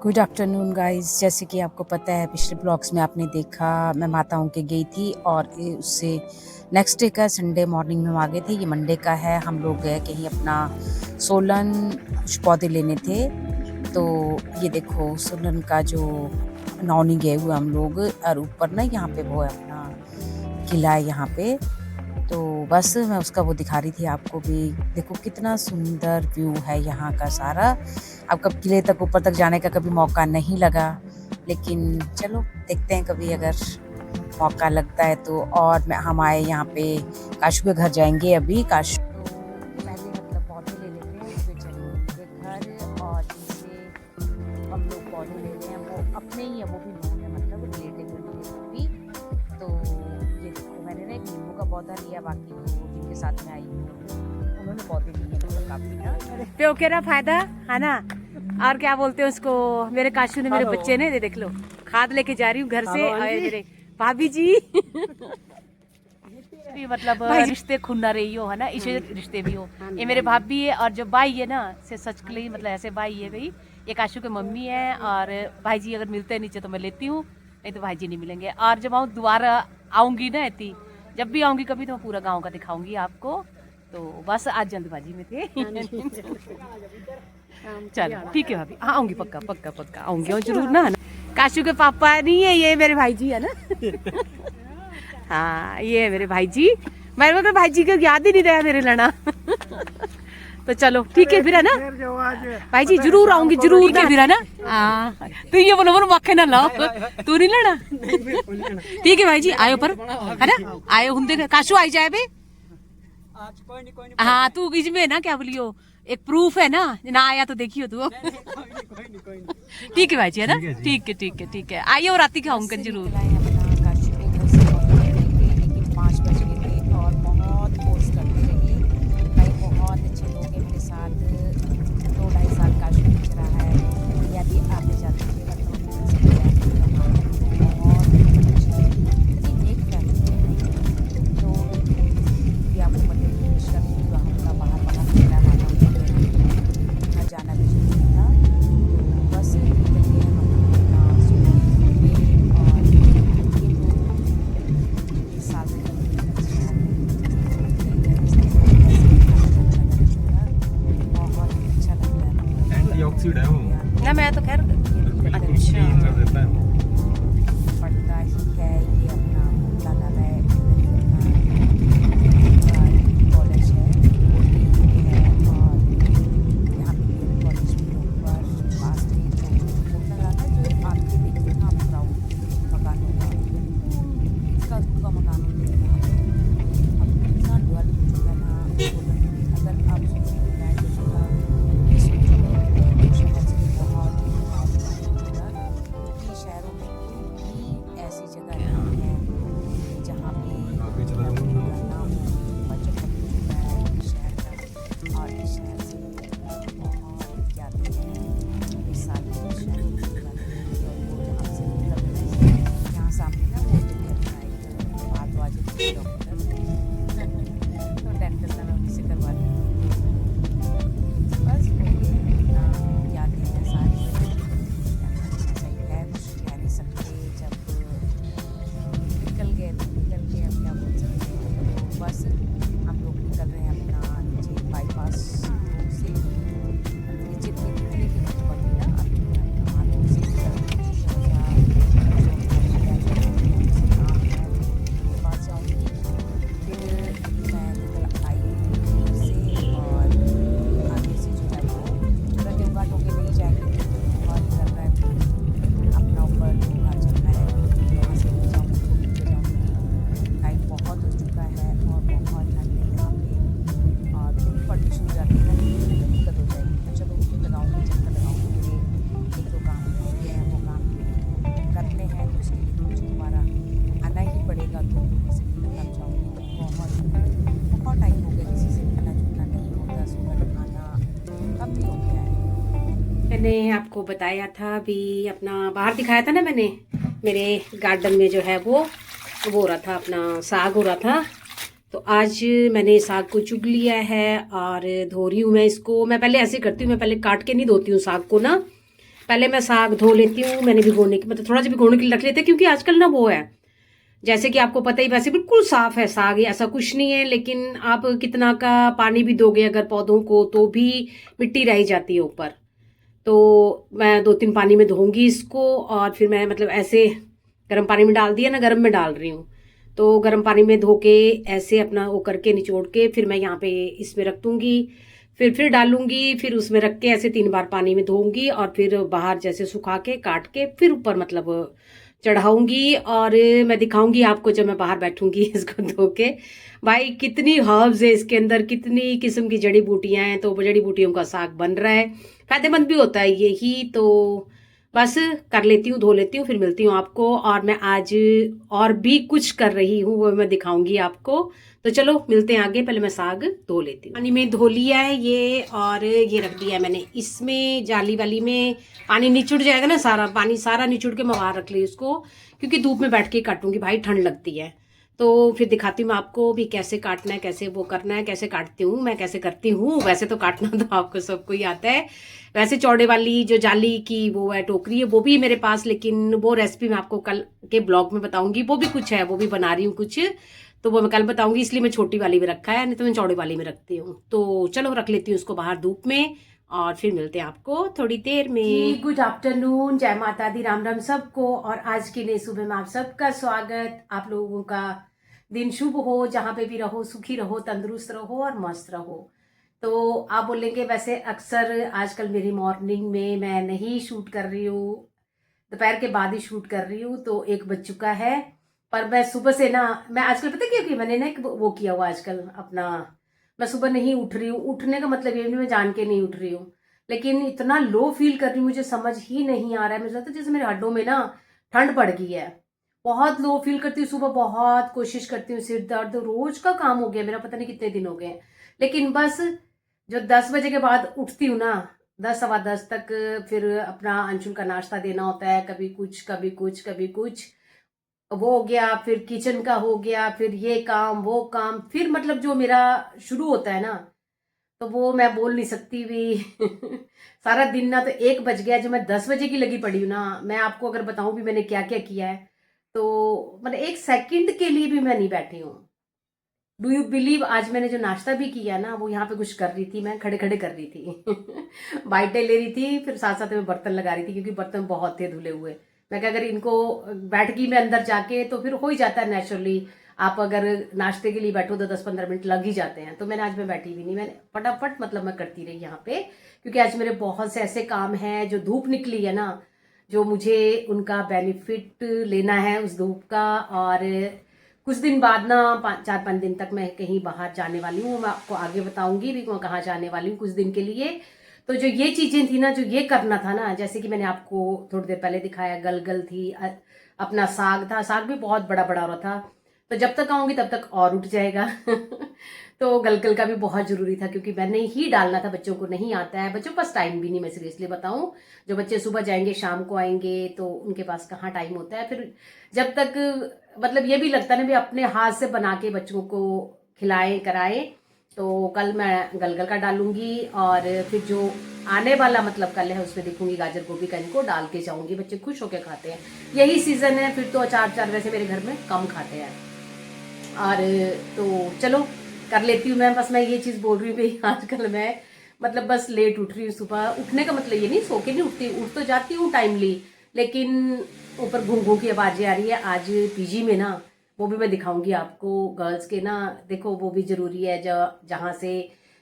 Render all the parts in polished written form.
Good afternoon guys. जैसे कि आपको पता है पिछले ब्लॉग्स में आपने देखा मैं माताओं के गई थी और उससे नेक्स्ट डे का संडे मॉर्निंग में हम आ गए थे। ये मंडे का है। हम लोग गए कहीं अपना सोलन कुछ पौधे लेने थे। तो ये देखो सोलन का जो नौनी गए हुए हम लोग और ऊपर ना यहाँ पे वो है अपना किला है यहाँ पे। तो बस मैं उसका वो दिखा रही थी आपको भी। देखो कितना सुंदर व्यू है यहाँ का सारा। अब कब किले तक ऊपर तक जाने का कभी मौका नहीं लगा, लेकिन चलो देखते हैं कभी अगर मौका लगता है तो। और हम आए यहाँ पे काशू के घर जाएंगे अभी। काशू तो पहले मतलब पौधे ले लेते हैं फिर चलेंगे उनके घर। और जिनसे हम लोग पौधे ले रहे हैं वो अपने ही है, वो भी नोन है, मतलब रिलेटिव भी। तो ये देखो मैंने ना एक नींबू का पौधा लिया, बाकी तो जिनके साथ में आई हूँ उन्होंने पौधे लिए मतलब काफी ना। प्यो के ना फायदा है ना। और क्या बोलते हैं उसको, मेरे काशू ने मेरे बच्चे ने देख लो खाद लेके जा रही हूँ घर से। मेरे भाभी जी मतलब रिश्ते खुन्ना रही हो है ना, इसे रिश्ते भी हो। ये मेरे भाभी है और जो भाई है ना से सच के लिए मतलब ऐसे भाई है भाई। ये काशू के मम्मी है और भाई जी अगर मिलते हैं नीचे तो मैं लेती हूँ, नहीं तो भाई जी नहीं मिलेंगे। और जब मैं दोबारा आऊंगी ना ऐसी, जब भी आऊंगी कभी तो मैं पूरा गाँव का दिखाऊंगी आपको। तो बस आज जल्दबाजी में थे। चलो ठीक है भाभी, हाँ आऊंगी पक्का पक्का पक्का आऊंगी और जरूर ना। काशू के पापा नहीं है, ये मेरे भाई जी है ना। हाँ ये है मेरे भाई जी। मेरे को भाई जी को याद ही नहीं रहा मेरे लड़ा। तो चलो ठीक है फिर है ना भाई जी, जरूर आऊंगी जरूर के फिर है ना। हाँ तो ये बोलो बोलो मक्खे ना लाओ, तू नहीं लड़ा। ठीक है भाई जी आयो पर है ना, आयो हुंदे काशू आई जाए बे। हाँ तू इसमें ना क्या बोलियो, एक प्रूफ है ना, ना आया तो देखियो तू। ठीक है भाई जी है ना, ठीक है ठीक है ठीक है आइए और राती खाऊंगा जरूर। काशू के घर से पौधे ले थे, लेकिन 5 बज गए थे और बहुत फोर्स करते रहे भाई। बहुत अच्छे लोग हैं मेरे साथ। 2-2.5 साल काशू खींच रहा है या भी आते जाते थे मतलब बहुत अच्छी इतनी नेक फैमिली है। तो ये आपको पता है कि पिछला भी वहाँ का बाहर बाहर खेला वहाँ जाना भी जरूरी था। तो बस निकल गए हम अपना सोलन में। और ये तो इस साल से बहुत अच्छा लगता है। एंटीऑक्सीडेंट है वो ना मैं तो खैर अच्छा कर देता है। पड़ता ही है ये अपना लाना है कॉलेज है और यहाँ पे कॉलेज में ऊपर पास में जो लाना जो आपके देखिए ना आप ग्राउंड मकान होगा इसका का मकान होता है यहाँ पे। अब इतना डेवलप हो चुका है ना, अगर आप सोचें मैं जो जगह ये सोचें शहर से बहुत क्योंकि शहरों में कोई ऐसी जगह नहीं है जहाँ पे नाम बचत हो चुका है शहर का। और इस शहर से बहुत जाते हैं इस साल में शहर जहाँ से निकल यहाँ सामने ना वो भारद्वाज डॉक्टर तो डेंटल का मैं उनसे करवा दी। बस वही अपना यादें हैं सारी। सही है कुछ कह नहीं सकते, जब निकल गए तो निकल गए, अब क्या बोल सकते हैं। तो बस हम लोग निकल रहे हैं अपना नीचे बाईपास से नीचे निकलने की वक्त पड़ी ना अपना हाथों से पास जाऊँगी। फिर मैं निकल आई घर से और आगे से जो है वो रटे घाटों के नहीं जाएंगे और निकल रहा है अपना ऊपर जो घाट चलना है वहाँ से जाऊँगी जाऊँगी। टाइम बहुत हो चुका है और बहुत ठंड है यहाँ पे और धूप पड़नी शुरू हो जाती है ना, दिक्कत हो जाएगी। तो चलो लगाऊँगी चक्कर लगाऊँगी। मेरे 1-2 काम हो गए हैं, वो काम करने हैं तो उसके लिए मुझे दोबारा आना ही पड़ेगा। तो से तब जाऊँगी। बहुत टाइम हो गया किसी से मिलना जुलना नहीं होता, सुबह आना कम भी हो गया है। मैंने आपको बताया था अभी, अपना बाहर दिखाया था ना मैंने, मेरे गार्डन में जो है वो हो रहा था, अपना साग हो रहा था। तो आज मैंने साग को चुग लिया है और धो रही हूँ मैं इसको। मैं पहले ऐसे करती हूँ, मैं पहले काट के नहीं धोती हूँ साग को ना, पहले मैं साग धो लेती हूँ, मैंने भिगोने की मतलब थोड़ा सा भिगोने के लिए रख लेते हैं, क्योंकि आजकल ना वो है, जैसे कि आपको पता ही, वैसे बिल्कुल साफ है साग, ऐसा कुछ नहीं है, लेकिन आप कितना का पानी भी दोगे अगर पौधों को तो भी मिट्टी रह जाती है ऊपर। तो मैं 2-3 पानी में धोऊंगी इसको, और फिर मैं मतलब ऐसे गर्म पानी में डाल दिया ना, गर्म में डाल रही हूँ, तो गर्म पानी में धो के ऐसे अपना वो करके निचोड़ के फिर मैं यहाँ पे इसमें रख दूंगी, फिर डालूंगी, फिर उसमें रख के ऐसे 3 बार पानी में धोऊंगी, और फिर बाहर जैसे सुखा के काट के फिर ऊपर मतलब चढ़ाऊंगी, और मैं दिखाऊंगी आपको जब मैं बाहर बैठूंगी इसको धो के। भाई कितनी हर्ब्स है इसके अंदर, कितनी किस्म की जड़ी बूटियां हैं, तो जड़ी बूटियों का साग बन रहा है, फायदेमंद भी होता है यही। तो बस कर लेती हूँ, धो लेती हूँ, फिर मिलती हूँ आपको। और मैं आज और भी कुछ कर रही हूँ, वो मैं दिखाऊंगी आपको। तो चलो मिलते हैं आगे, पहले मैं साग धो लेती हूँ। पानी में धो लिया है ये, और ये रख दिया है मैंने इसमें जाली वाली में, पानी निचुड़ जाएगा ना सारा, पानी सारा निचुड़ के मैं बाहर रख ली उसको, क्योंकि धूप में बैठ के काटूंगी भाई, ठंड लगती है। तो फिर दिखाती हूँ मैं आपको भी कैसे काटना है, कैसे वो करना है, कैसे काटती हूँ मैं, कैसे करती हूँ। वैसे तो काटना तो आपको सबको ही आता है। वैसे चौड़े वाली जो जाली की वो है टोकरी है, वो भी मेरे पास, लेकिन वो रेसिपी मैं आपको कल के ब्लॉग में बताऊंगी। वो भी कुछ है, वो भी बना रही हूँ कुछ, तो वो मैं कल बताऊंगी, इसलिए मैं छोटी वाली में रखा है, नहीं तो मैं चौड़े वाली में रखती हूँ। तो चलो रख लेती हूँ उसको बाहर धूप में, और फिर मिलते हैं आपको थोड़ी देर में। गुड आफ्टरनून, जय माता दी, राम राम सबको। और आज की नई सुबह में आप सबका स्वागत। आप लोगों का दिन शुभ हो, जहाँ पे भी रहो सुखी रहो, तंदुरुस्त रहो और मस्त रहो। तो आप बोलेंगे वैसे अक्सर आजकल मेरी मॉर्निंग में मैं नहीं शूट कर रही हूँ, दोपहर के बाद ही शूट कर रही हूँ, तो 1 बज चुका है। पर मैं सुबह से ना, मैं आजकल पता क्या, कि मैंने ना एक वो किया हुआ आजकल अपना, मैं सुबह नहीं उठ रही हूँ। उठने का मतलब ये नहीं मैं जान के नहीं उठ रही हूँ, लेकिन इतना लो फील कर रही हूँ, मुझे समझ ही नहीं आ रहा है। मुझे लगता है जैसे मेरे हड्डों में ना ठंड पड़ गई है, बहुत लो फील करती हूँ सुबह, बहुत कोशिश करती हूँ, सिर दर्द रोज का काम हो गया मेरा, पता नहीं कितने दिन हो गए। लेकिन बस जो 10 बजे के बाद उठती हूँ ना, 10 सवा 10 तक, फिर अपना अंशुल का नाश्ता देना होता है, कभी कुछ कभी कुछ कभी कुछ, वो हो गया, फिर किचन का हो गया, फिर ये काम वो काम, फिर मतलब जो मेरा शुरू होता है ना, तो वो मैं बोल नहीं सकती भी सारा दिन ना, तो 1 बज गया, जो मैं 10 बजे की लगी पड़ी हूँ ना, मैं आपको अगर बताऊं भी मैंने क्या क्या किया है, तो मतलब 1 सेकंड के लिए भी मैं नहीं बैठी हूँ। डू यू बिलीव, आज मैंने जो नाश्ता भी किया ना, वो यहाँ पे कुछ कर रही थी, मैं खड़े खड़े कर रही थी बाइटें ले रही थी, फिर साथ साथ में बर्तन लगा रही थी, क्योंकि बर्तन बहुत थे धुले हुए। मैं क्या, अगर इनको बैठ गई मैं अंदर जाके तो फिर हो ही जाता है नेचुरली, आप अगर नाश्ते के लिए बैठो तो 10-15 मिनट लग ही जाते हैं। तो मैंने आज मैं बैठी भी नहीं, मैंने फटाफट मतलब मैं करती रही यहाँ पे, क्योंकि आज मेरे बहुत से ऐसे काम हैं, जो धूप निकली है ना, जो मुझे उनका बेनिफिट लेना है उस धूप का। और कुछ दिन बाद ना, 4-5 दिन तक मैं कहीं बाहर जाने वाली हूँ, मैं आपको आगे बताऊंगी भी मैं कहाँ जाने वाली हूँ कुछ दिन के लिए। तो जो ये चीजें थी ना, जो ये करना था ना, जैसे कि मैंने आपको थोड़ी देर पहले दिखाया, गलगल थी, अपना साग था, साग भी बहुत बड़ा बड़ा हो रहा था, तो जब तक आऊंगी तब तक और उठ जाएगा तो गलगल का भी बहुत जरूरी था, क्योंकि मैंने ही डालना था, बच्चों को नहीं आता है, बच्चों के पास टाइम भी नहीं, मैं सीरियसली बताऊं, जो बच्चे सुबह जाएंगे शाम को आएंगे, तो उनके पास कहाँ टाइम होता है। फिर जब तक मतलब ये भी लगता है ना भी अपने हाथ से बना के बच्चों को खिलाए कराए। तो कल मैं गलगल का डालूंगी, और फिर जो आने वाला मतलब कल है उसमें देखूंगी गाजर गोभी का, इनको डाल के जाऊंगी, बच्चे खुश होकर खाते हैं, यही सीजन है। फिर तो अचार वैसे मेरे घर में कम खाते हैं। और तो चलो कर लेती हूँ मैं, बस मैं ये चीज़ बोल रही हूँ भाई, आजकल मैं मतलब बस लेट उठ रही हूँ। सुबह उठने का मतलब ये नहीं सो के नहीं उठती, उठ तो जाती हूँ टाइमली, लेकिन ऊपर घूं घूं की आवाज़ें आ रही है। आज पीजी में ना, वो भी मैं दिखाऊंगी आपको, गर्ल्स के ना, देखो वो भी ज़रूरी है, जहाँ से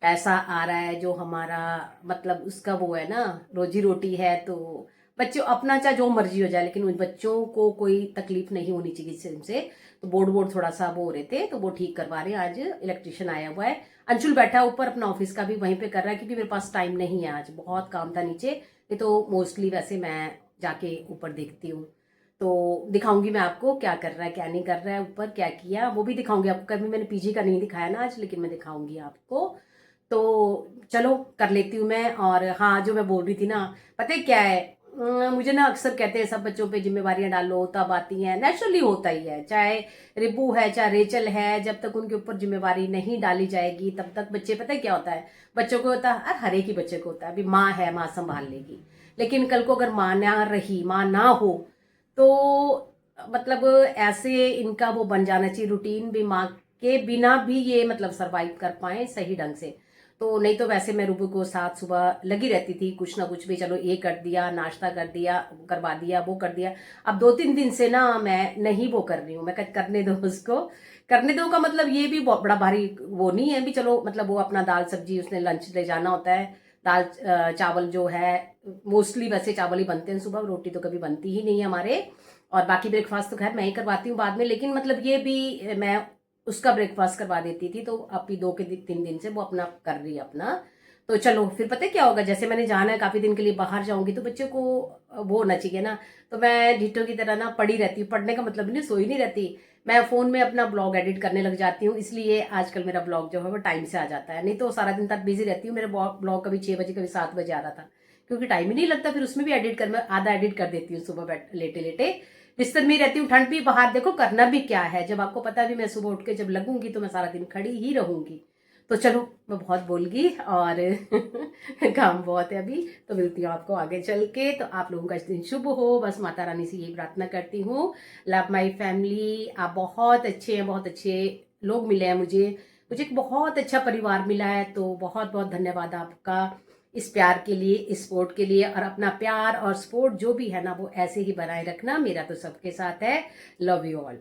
पैसा आ रहा है, जो हमारा मतलब उसका वो है ना, रोजी रोटी है। तो बच्चों अपना चाहे जो मर्जी हो जाए, लेकिन उन बच्चों को कोई तकलीफ नहीं होनी चाहिए इससे। तो बोर्ड थोड़ा सा वो हो रहे थे, तो वो ठीक करवा रहे हैं। आज इलेक्ट्रिशियन आया हुआ है, अंशुल बैठा ऊपर अपना ऑफिस का भी वहीं पे कर रहा है, क्योंकि मेरे पास टाइम नहीं है, आज बहुत काम था नीचे। ये तो मोस्टली वैसे मैं जाके ऊपर देखती हूँ, तो दिखाऊंगी मैं आपको क्या कर रहा है क्या नहीं कर रहा है, ऊपर क्या किया वो भी दिखाऊंगी आपको। कभी मैंने पीजी का नहीं दिखाया ना आज, लेकिन मैं दिखाऊंगी आपको। तो चलो कर लेती हूँ मैं। और हाँ, जो मैं बोल रही थी ना, पता है क्या है, मुझे ना अक्सर कहते हैं सब बच्चों पे जिम्मेवारियां डालो तब आती हैं, नेचुरली होता ही है, चाहे रिबू है चाहे रेचल है, जब तक उनके ऊपर जिम्मेवारी नहीं डाली जाएगी तब तक बच्चे, पता है क्या होता है, बच्चों को होता है, हर एक ही बच्चे को होता है अभी माँ है, माँ संभाल लेगी। लेकिन कल को अगर माँ ना रही, माँ ना हो, तो मतलब ऐसे इनका वो बन जाना चाहिए रूटीन भी, माँ के बिना भी ये मतलब सरवाइव कर पाए सही ढंग से। तो नहीं तो वैसे मैं रूबू को साथ सुबह लगी रहती थी, कुछ ना कुछ भी, चलो ये कर दिया, नाश्ता कर दिया, करवा दिया, वो कर दिया। अब 2-3 दिन से ना मैं नहीं वो कर रही हूँ, मैं करने दो उसको। करने दो का मतलब ये भी बहुत बड़ा भारी वो नहीं है भी, चलो मतलब वो अपना दाल सब्जी उसने लंच ले जाना होता है, दाल चावल जो है मोस्टली वैसे चावल ही बनते हैं सुबह, रोटी तो कभी बनती ही नहीं है हमारे। और बाकी ब्रेकफास्ट तो खैर मैं ही करवाती हूँ बाद में, लेकिन मतलब ये भी मैं उसका ब्रेकफास्ट करवा देती थी, तो अब भी 2 के 3 दिन से वो अपना कर रही है अपना। तो चलो फिर पता है क्या होगा, जैसे मैंने जाना है काफी दिन के लिए बाहर जाऊंगी, तो बच्चे को वो होना चाहिए ना। तो मैं ढिट्टो की तरह ना पड़ी रहती हूँ, पढ़ने का मतलब नहीं सोई नहीं रहती, मैं फोन में अपना ब्लॉग एडिट करने लग जाती हूँ, इसलिए आजकल मेरा ब्लॉग जो है वो टाइम से आ जाता है। नहीं तो सारा दिन तक बिजी रहती हूँ, मेरा ब्लॉग कभी 6 बजे कभी 7 बजे आ रहा था, क्योंकि टाइम ही नहीं लगता फिर उसमें भी एडिट कर, मैं आधा एडिट कर देती हूँ सुबह बैठ लेटे लेटे, बिस्तर में ही रहती हूँ। ठंड भी बाहर देखो, करना भी क्या है, जब आपको पता भी मैं सुबह उठ के जब लगूंगी तो मैं सारा दिन खड़ी ही रहूंगी। तो चलो मैं बहुत बोल गई और काम बहुत है अभी, तो मिलती हूँ आपको आगे चल के। तो आप लोगों का इस दिन शुभ हो, बस माता रानी से यही प्रार्थना करती हूँ। लव माई फैमिली, आप बहुत अच्छे हैं, बहुत अच्छे लोग मिले हैं मुझे, मुझे एक बहुत अच्छा परिवार मिला है। तो बहुत बहुत धन्यवाद आपका इस प्यार के लिए, इस सपोर्ट के लिए, और अपना प्यार और सपोर्ट जो भी है ना वो ऐसे ही बनाए रखना, मेरा तो सबके साथ है। Love you all.